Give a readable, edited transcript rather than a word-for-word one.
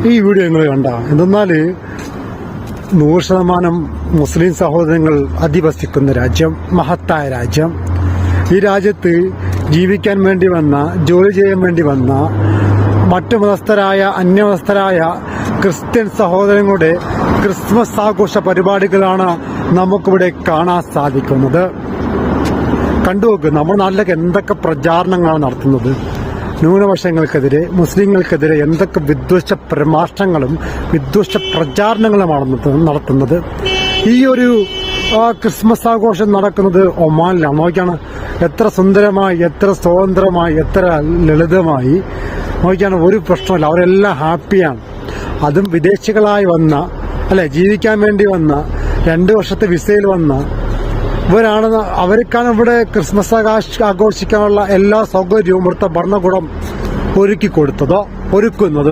ഈ വീഡിയോ നിങ്ങൾ കണ്ട എന്തെന്നാൽ 100% മുസ്ലിം സഹോദരങ്ങൾ അധിവസിക്കുന്ന രാജ്യം, മഹത്തായ രാജ്യം. ഈ രാജ്യത്ത് ജീവിക്കാൻ വേണ്ടി വന്ന, ജോലി ചെയ്യാൻ വേണ്ടി വന്ന മറ്റു മതസ്ഥരായ, അന്യമതസ്ഥരായ ക്രിസ്ത്യൻ സഹോദരങ്ങളുടെ ക്രിസ്മസ് ആഘോഷ പരിപാടികളാണ് നമുക്കിവിടെ കാണാൻ സാധിക്കുന്നത്. കണ്ടുനോക്ക്, നമ്മുടെ നാട്ടിലൊക്കെ എന്തൊക്കെ പ്രചാരണങ്ങളാണ് നടത്തുന്നത്. ന്യൂനപക്ഷങ്ങൾക്കെതിരെ, മുസ്ലിങ്ങൾക്കെതിരെ എന്തൊക്കെ വിദ്വേഷ പ്രമാർശങ്ങളും വിദ്വേഷ പ്രചാരണങ്ങളുമാണ് നടത്തുന്നത്. ഈ ഒരു ക്രിസ്മസ് ആഘോഷം നടക്കുന്നത് ഒമാനിലാണ്. നോക്കിയാണ് എത്ര സുന്ദരമായി, എത്ര സ്വതന്ത്രമായി, എത്ര ലളിതമായി. നോക്കിയാണ് ഒരു പ്രശ്നമില്ല, അവരെല്ലാം ഹാപ്പിയാണ്. അതും വിദേശികളായി വന്ന, ജീവിക്കാൻ വേണ്ടി വന്ന, 2 വർഷത്തെ വിസയിൽ വന്ന ഇവരാണ്. അവർക്കാണ് ഇവിടെ ക്രിസ്മസ് ആഘോഷിക്കാനുള്ള എല്ലാ സൗകര്യവും ഇവിടുത്തെ ഭരണകൂടം ഒരുക്കുന്നത്.